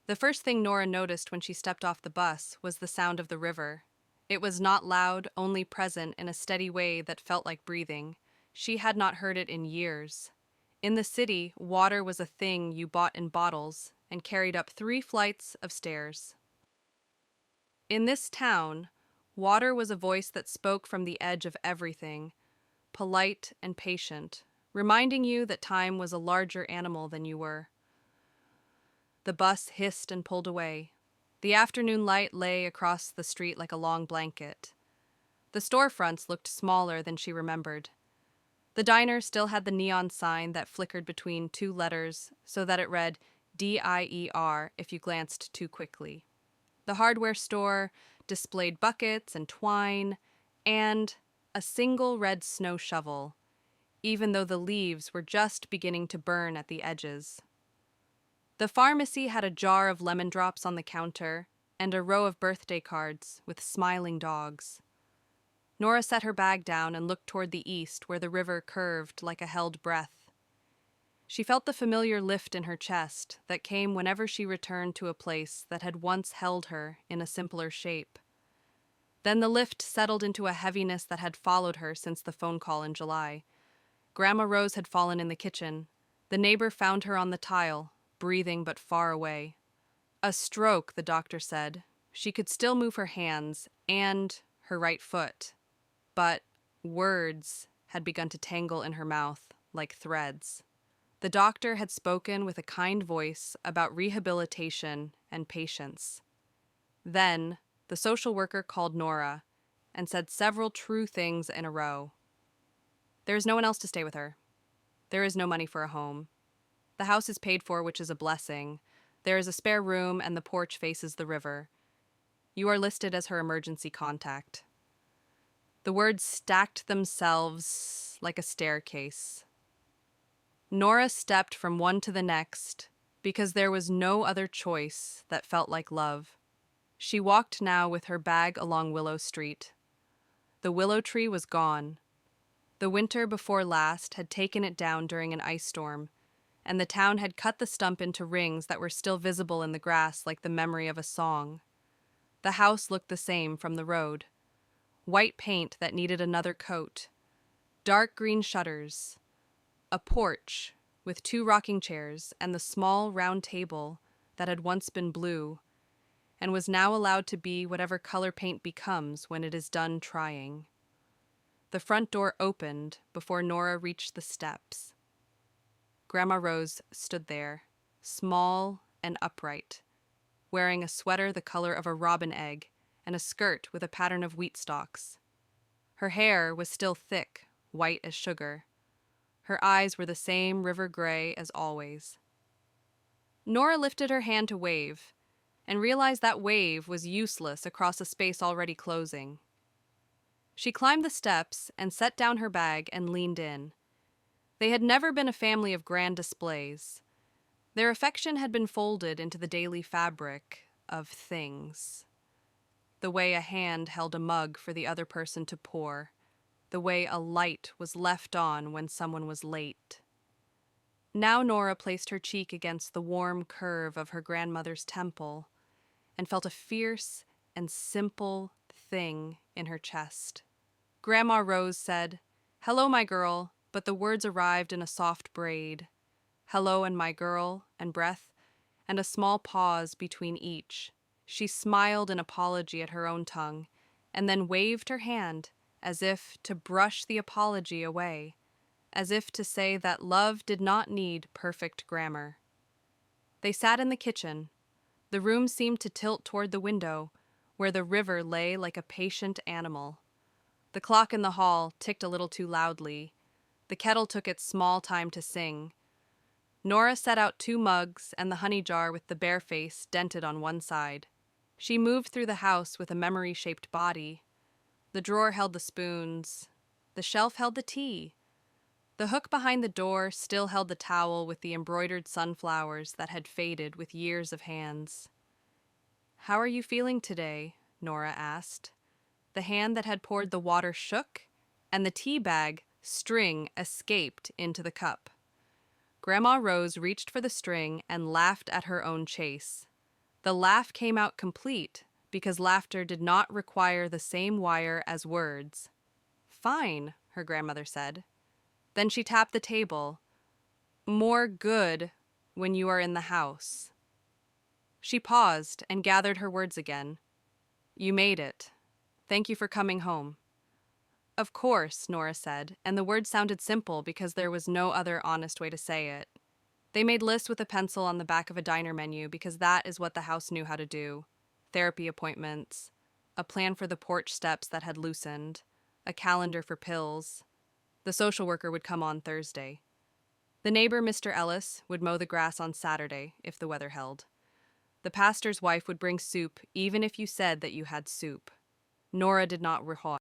The first thing Nora noticed when she stepped off the bus was the sound of the river. It was not loud, only present in a steady way that felt like breathing. She had not heard it in years. In the city, water was a thing you bought in bottles and carried up 3 flights of stairs. In this town, water was a voice that spoke from the edge of everything, polite and patient, reminding you that time was a larger animal than you were. The bus hissed and pulled away. The afternoon light lay across the street like a long blanket. The storefronts looked smaller than she remembered. The diner still had the neon sign that flickered between 2 letters so that it read DIER if you glanced too quickly. The hardware store displayed buckets and twine and a single red snow shovel, even though the leaves were just beginning to burn at the edges. The pharmacy had a jar of lemon drops on the counter and a row of birthday cards with smiling dogs. Nora set her bag down and looked toward the east where the river curved like a held breath. She felt the familiar lift in her chest that came whenever she returned to a place that had once held her in a simpler shape. Then the lift settled into a heaviness that had followed her since the phone call in July. Grandma Rose had fallen in the kitchen. The neighbor found her on the tile, breathing but far away. A stroke, the doctor said. She could still move her hands and her right foot. But words had begun to tangle in her mouth like threads. The doctor had spoken with a kind voice about rehabilitation and patience. Then, the social worker called Nora and said several true things in a row. There is no one else to stay with her. There is no money for a home. The house is paid for, which is a blessing. There is a spare room and the porch faces the river. You are listed as her emergency contact. The words stacked themselves like a staircase. Nora stepped from one to the next because there was no other choice that felt like love. She walked now with her bag along Willow Street. The willow tree was gone. The winter before last had taken it down during an ice storm, and the town had cut the stump into rings that were still visible in the grass like the memory of a song. The house looked the same from the road. White paint that needed another coat, dark green shutters, a porch with 2 rocking chairs and the small round table that had once been blue and was now allowed to be whatever color paint becomes when it is done trying. The front door opened before Nora reached the steps. Grandma Rose stood there, small and upright, wearing a sweater the color of a robin egg and a skirt with a pattern of wheat stalks. Her hair was still thick, white as sugar. Her eyes were the same river gray as always. Nora lifted her hand to wave, and realized that wave was useless across a space already closing. She climbed the steps and set down her bag and leaned in. They had never been a family of grand displays. Their affection had been folded into the daily fabric of things. The way a hand held a mug for the other person to pour, the way a light was left on when someone was late. Now Nora placed her cheek against the warm curve of her grandmother's temple and felt a fierce and simple thing in her chest. Grandma Rose said, "Hello, my girl," but the words arrived in a soft braid. Hello and my girl, and breath, and a small pause between each. She smiled in apology at her own tongue, and then waved her hand as if to brush the apology away, as if to say that love did not need perfect grammar. They sat in the kitchen. The room seemed to tilt toward the window, where the river lay like a patient animal. The clock in the hall ticked a little too loudly. The kettle took its small time to sing. Nora set out 2 mugs and the honey jar with the bare face dented on one side. She moved through the house with a memory-shaped body. The drawer held the spoons. The shelf held the tea. The hook behind the door still held the towel with the embroidered sunflowers that had faded with years of hands. "How are you feeling today?" Nora asked. The hand that had poured the water shook, and the tea bag string escaped into the cup. Grandma Rose reached for the string and laughed at her own chase. The laugh came out complete because laughter did not require the same wire as words. Fine, her grandmother said. Then she tapped the table. More good when you are in the house. She paused and gathered her words again. You made it. Thank you for coming home. Of course, Nora said, and the words sounded simple because there was no other honest way to say it. They made lists with a pencil on the back of a diner menu because that is what the house knew how to do. Therapy appointments, a plan for the porch steps that had loosened, a calendar for pills. The social worker would come on Thursday. The neighbor, Mr. Ellis, would mow the grass on Saturday, if the weather held. The pastor's wife would bring soup even if you said that you had soup. Nora did not rejoice.